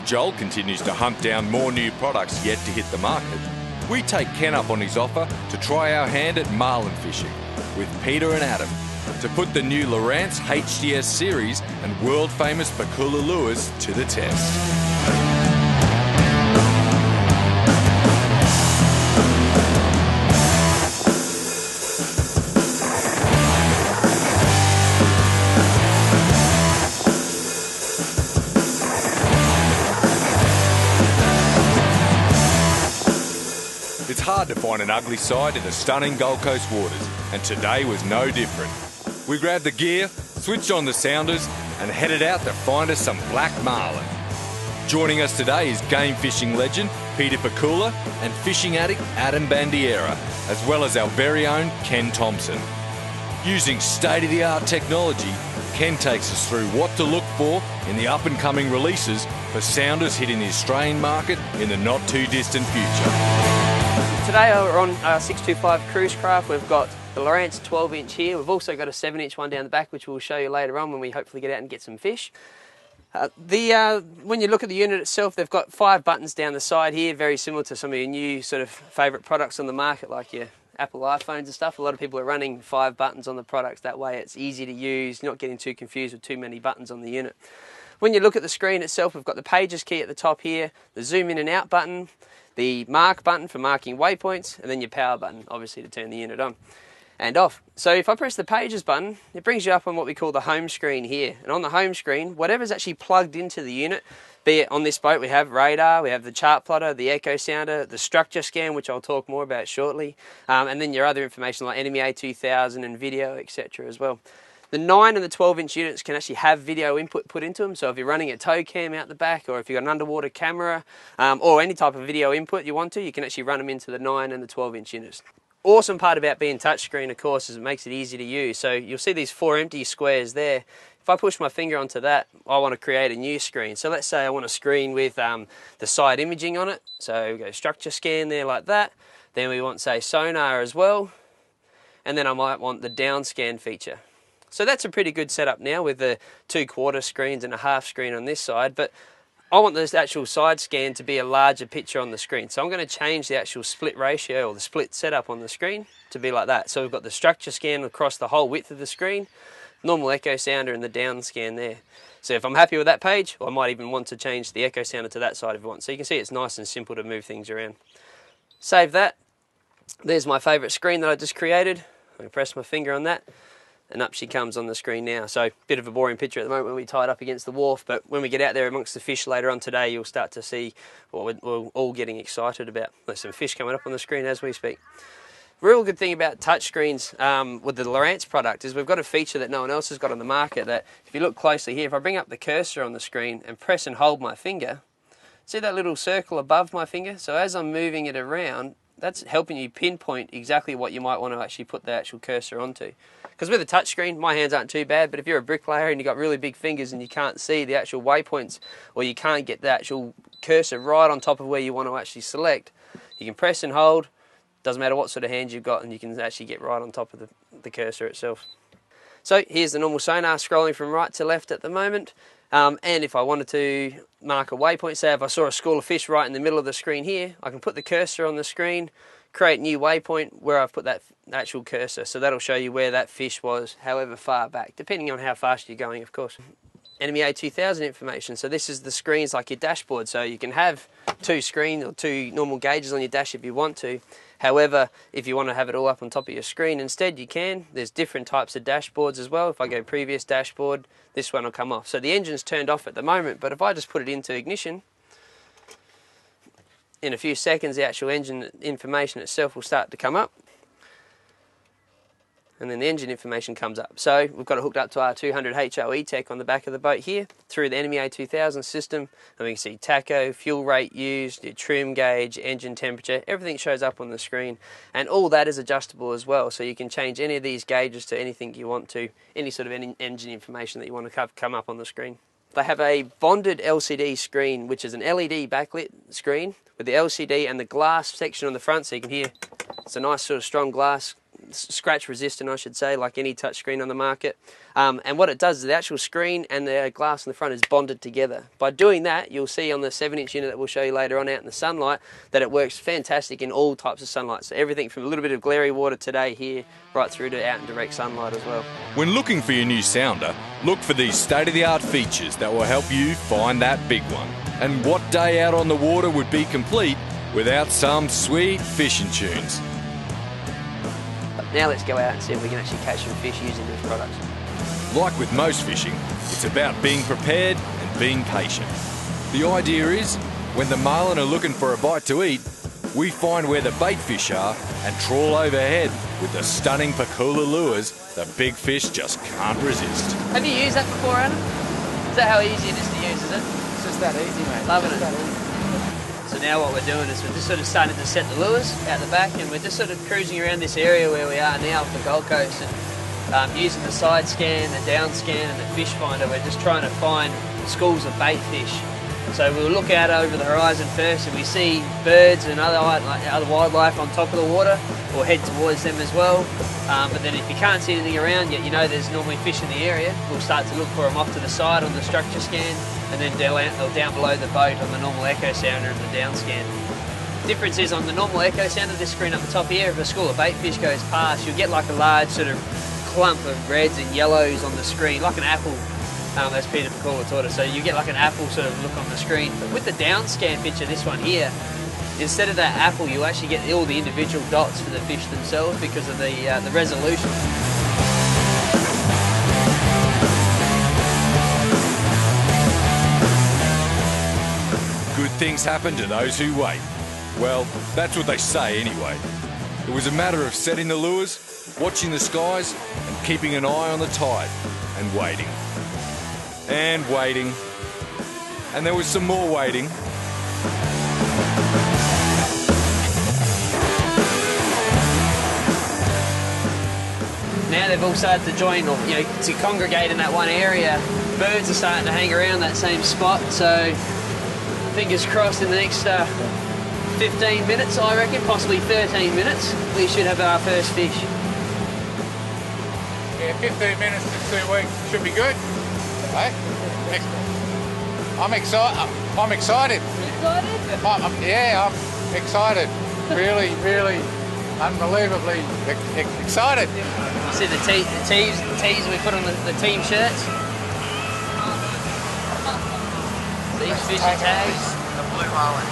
Joel continues to hunt down more new products yet to hit the market, we take Ken up on his offer to try our hand at marlin fishing with Peter and Adam to put the new Lowrance HDS series and world famous Pakula lures to the test. It's hard to find an ugly side in the stunning Gold Coast waters, and today was no different. We grabbed the gear, switched on the sounders, and headed out to find us some Black Marlin. Joining us today is game fishing legend Peter Pakula and fishing addict Adam Bandiera, as well as our very own Ken Thompson. Using state-of-the-art technology, Ken takes us through what to look for in the up-and-coming releases for sounders hitting the Australian market in the not-too-distant future. Today we're on our 625 cruise craft. We've got the Lowrance 12-inch here. We've also got a 7-inch one down the back, which we'll show you later on when we hopefully get out and get some fish. When you look at the unit itself, they've got 5 buttons down the side here, very similar to some of your new sort of favourite products on the market, like your Apple iPhones and stuff. A lot of people are running 5 buttons on the products. That way it's easy to use, not getting too confused with too many buttons on the unit. When you look at the screen itself, we've got the pages key at the top here, the zoom in and out button, the mark button for marking waypoints, and then your power button, obviously, to turn the unit on and off. So if I press the pages button, it brings you up on what we call the home screen here. And on the home screen, whatever's actually plugged into the unit, be it on this boat, we have radar, we have the chart plotter, the echo sounder, the structure scan, which I'll talk more about shortly, and then your other information like enemy A2000 and video, etc. as well. The 9 and the 12-inch units can actually have video input put into them, so if you're running a tow cam out the back, or if you've got an underwater camera, or any type of video input you want to, you can actually run them into the 9 and the 12-inch units. Awesome part about being touchscreen, of course, is it makes it easy to use. So you'll see these 4 empty squares there. If I push my finger onto that, I want to create a new screen. So let's say I want a screen with the side imaging on it. So we go structure scan there like that. Then we want, say, sonar as well. And then I might want the down scan feature. So that's a pretty good setup now with the 2/4 screens and a half screen on this side, but I want this actual side scan to be a larger picture on the screen. So I'm going to change the actual split ratio or the split setup on the screen to be like that. So we've got the structure scan across the whole width of the screen, normal echo sounder and the down scan there. So if I'm happy with that page, I might even want to change the echo sounder to that side if I want. So you can see it's nice and simple to move things around. Save that. There's my favourite screen that I just created. I'm going to press my finger on that. And up she comes on the screen now. So, bit of a boring picture at the moment when we tie it up against the wharf, but when we get out there amongst the fish later on today, you'll start to see what we're all getting excited about. There's some fish coming up on the screen as we speak. Real good thing about touchscreens with the Lowrance product is we've got a feature that no one else has got on the market that, if you look closely here, if I bring up the cursor on the screen and press and hold my finger, see that little circle above my finger? So as I'm moving it around, that's helping you pinpoint exactly what you might want to actually put the actual cursor onto. Because with a touchscreen, my hands aren't too bad, but if you're a bricklayer and you've got really big fingers and you can't see the actual waypoints, or you can't get the actual cursor right on top of where you want to actually select, you can press and hold, doesn't matter what sort of hands you've got, and you can actually get right on top of the cursor itself. So here's the normal sonar scrolling from right to left at the moment. And if I wanted to mark a waypoint, say if I saw a school of fish right in the middle of the screen here, I can put the cursor on the screen, create a new waypoint where I've put that actual cursor. So that'll show you where that fish was, however far back, depending on how fast you're going, of course. Enemy A2000 information. So this is the screens like your dashboard. So you can have 2 screens or 2 normal gauges on your dash if you want to. However, if you want to have it all up on top of your screen instead, you can. There's different types of dashboards as well. If I go previous dashboard, this one will come off. So the engine's turned off at the moment, but if I just put it into ignition, in a few seconds the actual engine information itself will start to come up. And then the engine information comes up. So we've got it hooked up to our 200 HOE tech on the back of the boat here through the Enemy A2000 system. And we can see tacho, fuel rate used, your trim gauge, engine temperature, everything shows up on the screen. And all that is adjustable as well. So you can change any of these gauges to anything you want to, any sort of engine information that you want to have come up on the screen. They have a bonded LCD screen, which is an LED backlit screen with the LCD and the glass section on the front, so you can hear it's a nice sort of strong glass scratch resistant, I should say, like any touchscreen on the market. And what it does is the actual screen and the glass in the front is bonded together. By doing that, you'll see on the 7-inch unit that we'll show you later on out in the sunlight that it works fantastic in all types of sunlight. So everything from a little bit of glary water today here right through to out in direct sunlight as well. When looking for your new sounder, look for these state-of-the-art features that will help you find that big one. And what day out on the water would be complete without some sweet fishing tunes? Now let's go out and see if we can actually catch some fish using these products. Like with most fishing, it's about being prepared and being patient. The idea is, when the marlin are looking for a bite to eat, we find where the bait fish are and trawl overhead with the stunning Pakula lures the big fish just can't resist. Have you used that before, Adam? Is that how easy it is to use, is it? It's just that easy, mate. Loving it. So now what we're doing is we're just sort of starting to set the lures out the back, and we're just sort of cruising around this area where we are now off the Gold Coast, and using the side scan, the down scan and the fish finder, we're just trying to find schools of bait fish. So we'll look out over the horizon first and we see birds and other wildlife on top of the water, or head towards them as well. But then if you can't see anything around yet, you know there's normally fish in the area, we'll start to look for them off to the side on the structure scan, and then down below the boat on the normal echo sounder and the down scan. The difference is on the normal echo sounder, this screen up the top here, if a school of bait fish goes past, you'll get like a large sort of clump of reds and yellows on the screen, like an apple, as Peter Pakula taught us. So you get like an apple sort of look on the screen. But with the down scan picture, this one here, instead of that apple, you actually get all the individual dots for the fish themselves because of the resolution. Good things happen to those who wait. Well, that's what they say anyway. It was a matter of setting the lures, watching the skies, and keeping an eye on the tide, and waiting. And waiting. And there was some more waiting. Now they've all started to join, or to congregate in that one area. Birds are starting to hang around that same spot, so fingers crossed in the next 15 minutes, I reckon, possibly 13 minutes, we should have our first fish. Yeah, 15 minutes to 2 weeks should be good. Hey? I'm excited. I'm excited. Excited? Yeah, I'm excited. Really, really, unbelievably excited. You see the tees we put on the team shirts? These fish tags. The Blue Marlin.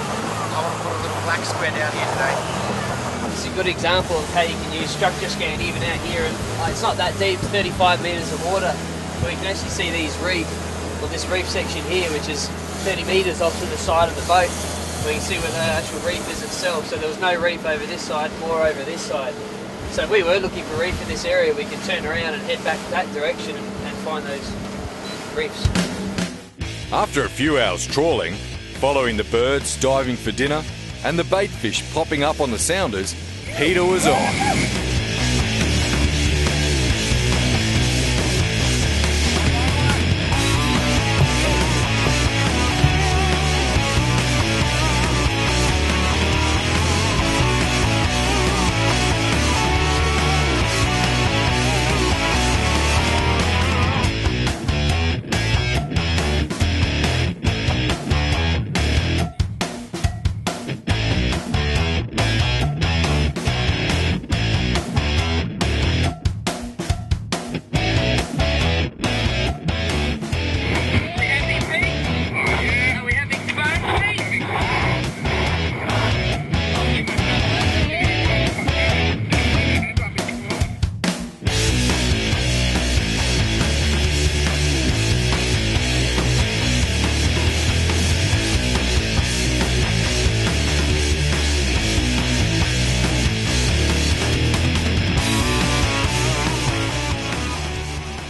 I want to put a little black square down here today. It's a good example of how you can use structure scan even out here. And it's not that deep, 35 metres of water. But we can actually see these reef, or this reef section here, which is 30 metres off to the side of the boat. We can see where the actual reef is itself. So there was no reef over this side, more over this side. So if we were looking for reef in this area, we can turn around and head back that direction and find those reefs. After a few hours trawling, following the birds, diving for dinner, and the bait fish popping up on the sounders, Peter was on.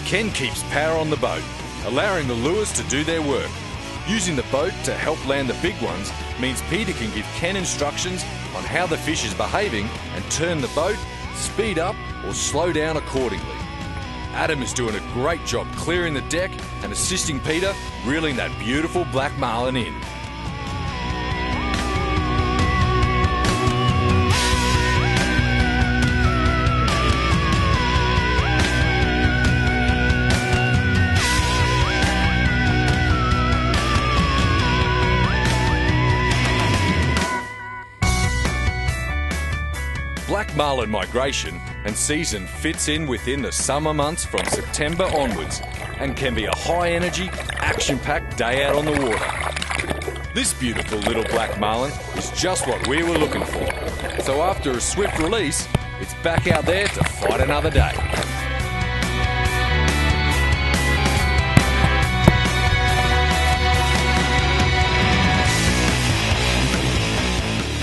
Ken keeps power on the boat, allowing the lures to do their work. Using the boat to help land the big ones means Peter can give Ken instructions on how the fish is behaving and turn the boat, speed up or slow down accordingly. Adam is doing a great job clearing the deck and assisting Peter reeling that beautiful black marlin in. Black Marlin migration and season fits in within the summer months from September onwards and can be a high-energy, action-packed day out on the water. This beautiful little Black Marlin is just what we were looking for. So after a swift release, it's back out there to fight another day.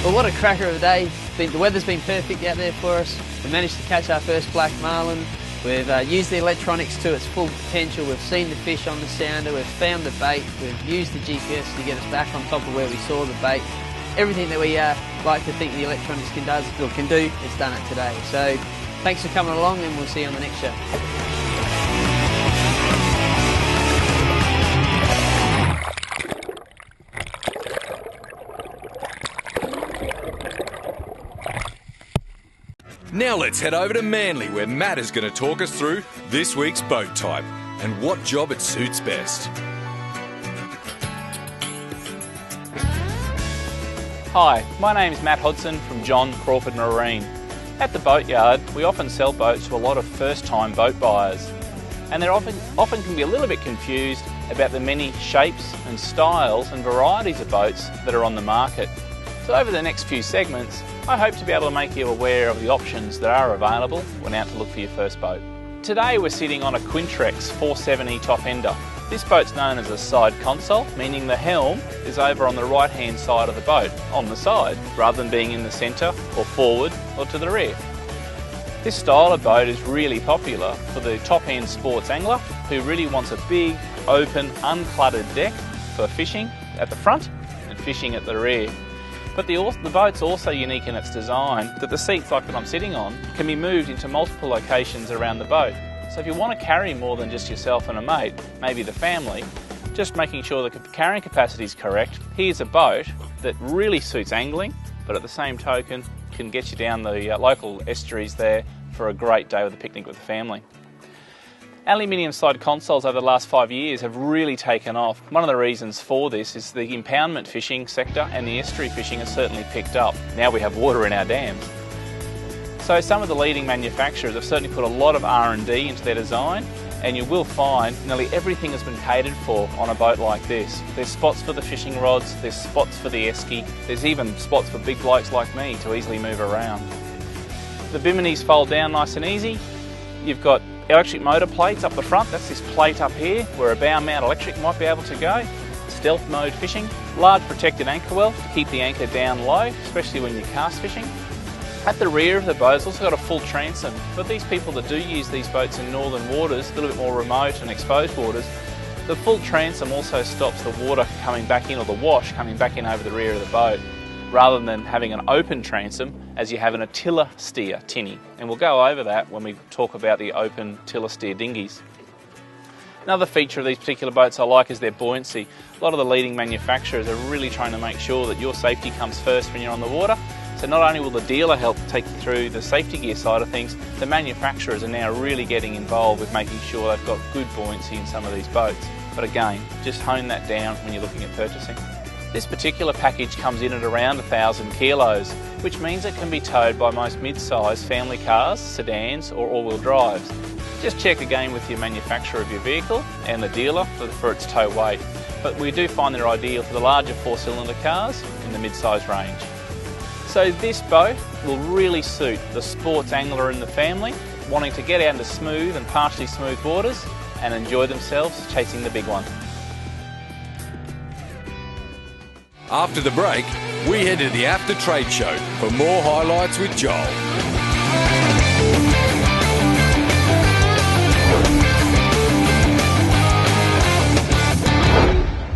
Well, what a cracker of a day. The weather's been perfect out there for us. We managed to catch our first Black Marlin. We've used the electronics to its full potential. We've seen the fish on the sounder. We've found the bait. We've used the GPS to get us back on top of where we saw the bait. Everything that we like to think the electronics can do, it's done it today. So thanks for coming along, and we'll see you on the next show. Now let's head over to Manly, where Matt is going to talk us through this week's boat type and what job it suits best. Hi, my name is Matt Hodson from John Crawford Marine. At the boatyard, we often sell boats to a lot of first-time boat buyers, and they often can be a little bit confused about the many shapes and styles and varieties of boats that are on the market. So over the next few segments, I hope to be able to make you aware of the options that are available when out to look for your first boat. Today we're sitting on a Quintrex 470 top ender. This boat's known as a side console, meaning the helm is over on the right hand side of the boat, on the side, rather than being in the centre or forward or to the rear. This style of boat is really popular for the top end sports angler who really wants a big, open, uncluttered deck for fishing at the front and fishing at the rear. But the boat's also unique in its design that the seats, like that I'm sitting on, can be moved into multiple locations around the boat. So if you want to carry more than just yourself and a mate, maybe the family, just making sure the carrying capacity is correct, here's a boat that really suits angling, but at the same token can get you down the local estuaries there for a great day with a picnic with the family. Aluminium side consoles over the last 5 years have really taken off. One of the reasons for this is the impoundment fishing sector and the estuary fishing has certainly picked up. Now we have water in our dams. So some of the leading manufacturers have certainly put a lot of R&D into their design, and you will find nearly everything has been catered for on a boat like this. There's spots for the fishing rods, there's spots for the esky, there's even spots for big blokes like me to easily move around. The biminis fold down nice and easy. You've got electric motor plates up the front. That's this plate up here where a bow mount electric might be able to go. Stealth mode fishing. Large protected anchor well to keep the anchor down low, especially when you're cast fishing. At the rear of the boat, it's also got a full transom. For these people that do use these boats in northern waters, a little bit more remote and exposed waters, the full transom also stops the water coming back in, or the wash coming back in over the rear of the boat, rather than having an open transom as you have in a tiller steer tinny. And we'll go over that when we talk about the open tiller steer dinghies. Another feature of these particular boats I like is their buoyancy. A lot of the leading manufacturers are really trying to make sure that your safety comes first when you're on the water. So not only will the dealer help take you through the safety gear side of things, the manufacturers are now really getting involved with making sure they've got good buoyancy in some of these boats. But again, just hone that down when you're looking at purchasing. This particular package comes in at around 1,000 kilos, which means it can be towed by most mid-size family cars, sedans or all-wheel drives. Just check again with your manufacturer of your vehicle and the dealer for its tow weight. But we do find they're ideal for the larger 4-cylinder cars in the mid-size range. So this boat will really suit the sports angler in the family, wanting to get out into smooth and partially smooth waters and enjoy themselves chasing the big one. After the break, we head to the After Trade Show for more highlights with Joel.